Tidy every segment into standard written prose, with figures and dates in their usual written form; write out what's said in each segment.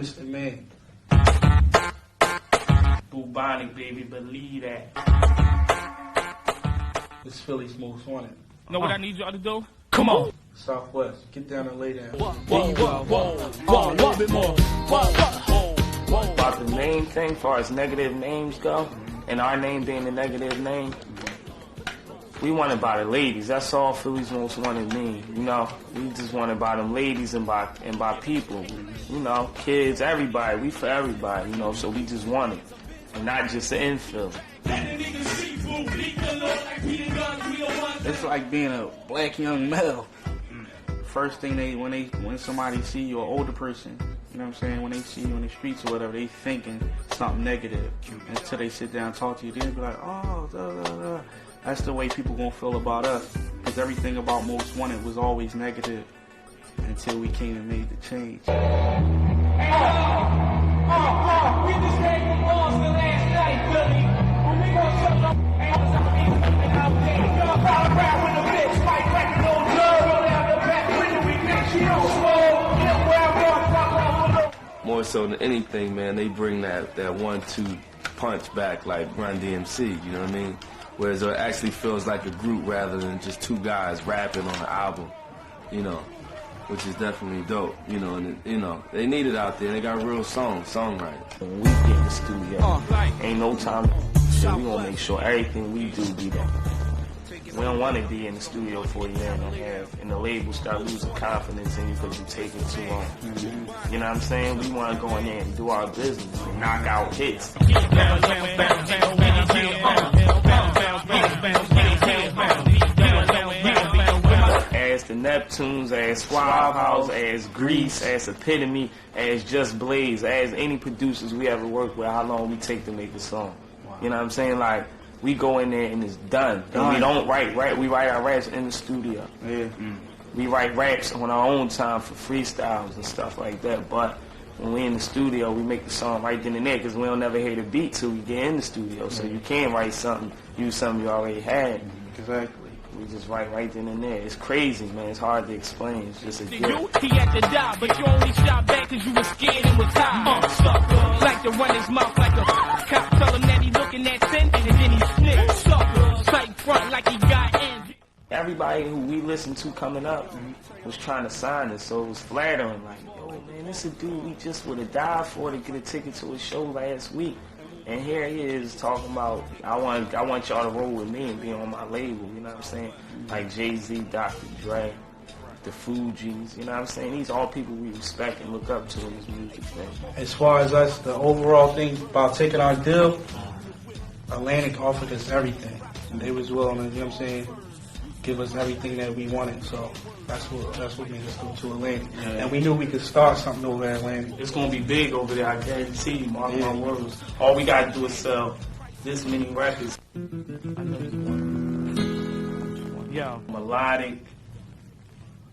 Mr. Man. Bubonic, baby, believe that. It's Philly's Most Wanted. Know what I need y'all to do? Come on. Southwest, get down and lay down. Whoa, a little bit more. About the name thing, as far as negative names go, and our name being the negative name, we wanted by the ladies. That's all Philly's Most Wanted mean. You know, we just wanted by them ladies and by people. You know, kids, everybody. We for everybody. You know, so we just want it, and not just in Philly. It's like being a black young male. First thing when somebody see you, an older person, you know what I'm saying, when they see you in the streets or whatever, they thinking something negative. Until they sit down and talk to you, they'll be like, oh, da, da, da. That's the way people gonna feel about us. Because everything about Most Wanted was always negative until we came and made the change. We just came from Boston last night, Billy. When we gonna shut up out there, y'all probably rap with the bitch, Mike Record on love, roll out the back window, we think she don't slow, get where I'm going, fuck off. More so than anything, man, they bring that 1-2 punch back like Run DMC, you know what I mean? Whereas it actually feels like a group rather than just two guys rapping on an album, you know, which is definitely dope, you know, and you know, they need it out there. They got real songwriters. When we get in the studio, ain't no time. So we gonna make sure everything we do be there. We don't want to be in the studio for a year and a half, and the label start losing confidence in you because you taking too long. You know what I'm saying? We want to go in there and do our business and knock out hits. As the Neptunes, as Swab House, as Grease, as Epitome, as Just Blaze, as any producers we ever worked with, how long we take to make a song. You know what I'm saying? Like, we go in there and it's done. And we don't write, we write our raps in the studio. Yeah. We write raps on our own time for freestyles and stuff like that. But when we in the studio, we make the song right then and there because we don't never hear the beat till we get in the studio. So you can't write something, use something you already had. Exactly. We just write right then and there. It's crazy, man. It's hard to explain. It's just a gift. He had to die, but you only shot back because you were scared and was tired. Sucker. Like to run his mouth like a cop. Tell him that he looking at 10 and then he snick. Sucker. Tight front like he got in. Everybody who we listened to coming up was trying to sign us, so it was flattering. Like, yo, man, this is a dude we just would have died for to get a ticket to a show last week. And here he is talking about, I want y'all to roll with me and be on my label, you know what I'm saying? Like Jay-Z, Dr. Dre, the Fugees, you know what I'm saying? These are all people we respect and look up to in this music thing. As far as us, the overall thing about taking our deal, Atlantic offered us everything. And they was willing to, you know what I'm saying, give us everything that we wanted. So that's what made us go to Atlantic. Yeah. And we knew we could start something over at Atlantic. It's going to be big over there, I guarantee you, mark my words. All we got to do is sell this many records. Yo. Melodic,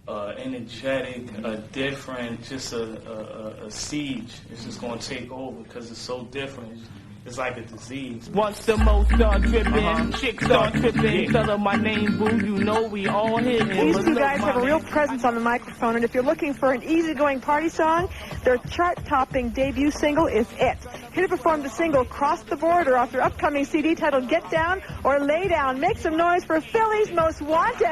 energetic, different, just a siege. It's just going to take over because it's so different. It's like a disease. Once the most start dripping, chicks start tripping. Tell her my name, boo, you know we all hit. These two guys have a real presence on the microphone, and if you're looking for an easygoing party song, their chart-topping debut single is it. Here to perform the single Cross the Border off their upcoming CD titled Get Down or Lay Down. Make some noise for Philly's Most Wanted.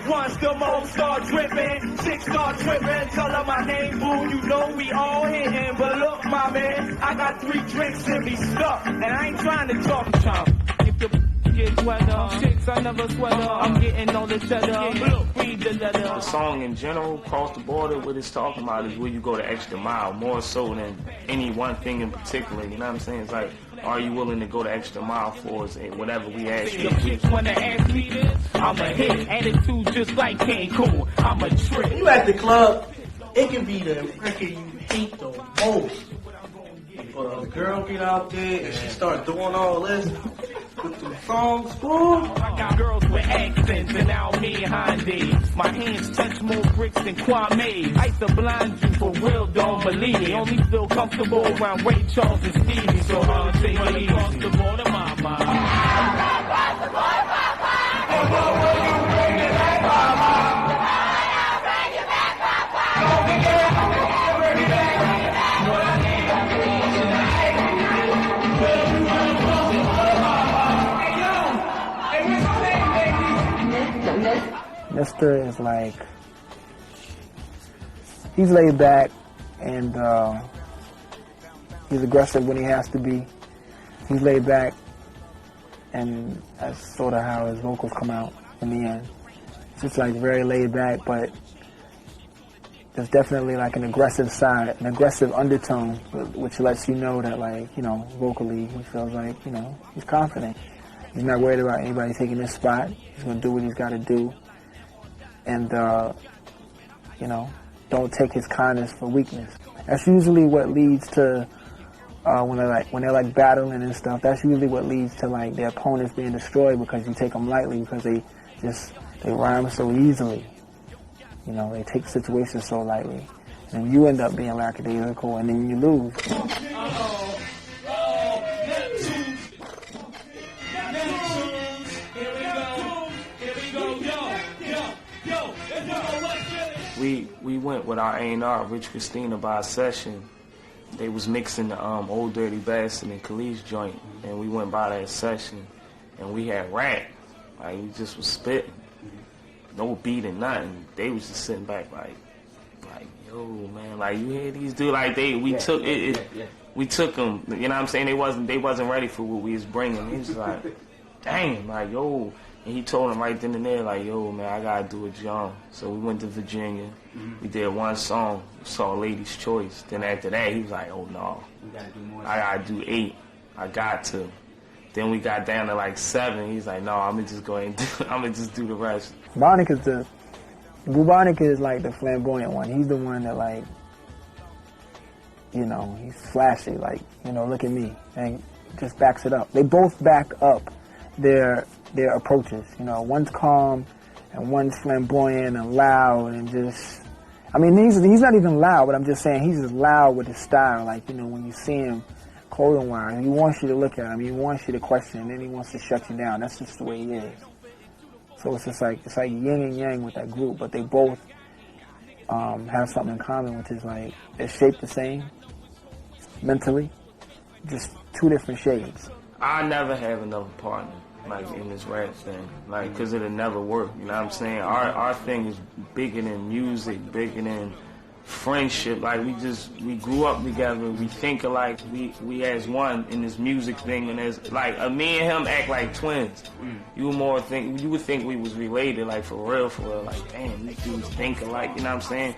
Once the most start dripping, chicks start tripping. Tell her my name, boo, you know we all hitting. But look, my man, I got 3 drinks and be stuck. And I ain't trying to talk chump. If the get weather, chicks I never sweater. I'm getting all the cheddar. Look, read the letter. The song in general, Cross the Border, what it's talking about is where you go the extra mile, more so than any one thing in particular. You know what I'm saying? It's like, are you willing to go the extra mile for us and whatever we ask you? Chicks wanna ask me this, I'm a hit. Attitude just like Cancun, I'm a trick. When you at the club, it can be the record you hate the most. But a girl get out there and she start doing all this with the songs, boom. I got girls with accents and now me Hyundai. My hands touch more bricks than Kwame. I used to blind you for real, don't believe me. Only feel comfortable around Ray Charles and Stevie. So say across the border, mama. Mr. is like, he's laid back and he's aggressive when he has to be. He's laid back, and that's sort of how his vocals come out in the end. It's just like very laid back, but there's definitely like an aggressive side, an aggressive undertone, which lets you know that, like, you know, vocally he feels like, you know, he's confident. He's not worried about anybody taking his spot. He's going to do what he's got to do. And, you know, don't take his kindness for weakness. That's usually what leads to, when they're battling and stuff, that's usually what leads to, like, their opponents being destroyed, because you take them lightly, because they rhyme so easily. You know, they take situations so lightly. And you end up being lackadaisical, and then you lose. We went with our A&R, Rich Christina, by a session. They was mixing the Old Dirty Bastard and Khalid's joint, and we went by that session, and we had rap. Like, we just was spitting. No beat and nothing. They was just sitting back like, yo, man, like, you hear these dudes? Like, we took them. You know what I'm saying? They wasn't ready for what we was bringing. He was like, damn, like, yo. And he told him right then and there, like, yo, man, I gotta do it young. So we went to Virginia. We did one song. We saw Lady's Choice. Then after that, he was like, oh no, I gotta do 8. I got to. Then we got down to like 7. He's like, no, I'm gonna just go ahead and I'm gonna just do the rest. Bubonic is like the flamboyant one. He's the one that, like, you know, he's flashy, like, you know, look at me, and just backs it up. They both back up their approaches. You know, one's calm and one's flamboyant and loud and just, I mean, he's not even loud, but I'm just saying he's just loud with his style. Like, you know, when you see him clothing wise, he wants you to look at him, he wants you to question, and then he wants to shut you down. That's just the way he is. So it's just like, it's like yin and yang with that group, but they both have something in common, which is like they're shaped the same mentally, just 2 different shades. I never have another partner, like, in this rap thing, like, because it'll never work, you know what I'm saying? Our thing is bigger than music, bigger than friendship. Like, we grew up together, we think alike, we as one in this music thing, and as, like, me and him act like twins. You would think we was related, like, for real, like, damn, these dudes think alike, you know what I'm saying?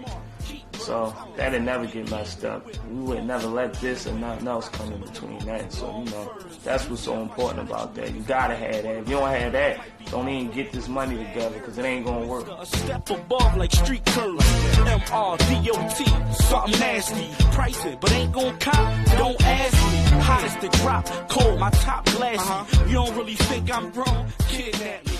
So that'd never get messed up. We would never let this and nothing else come in between that. So, you know, that's what's so important about that. You gotta have that. If you don't have that, don't even get this money together, because it ain't gonna work. A step above like street curves. MRDOT, something nasty. Price it, but ain't gon' cop. Don't ask me. Hottest to drop, cold, my top glassy. You don't really think I'm grown? Kidnap me.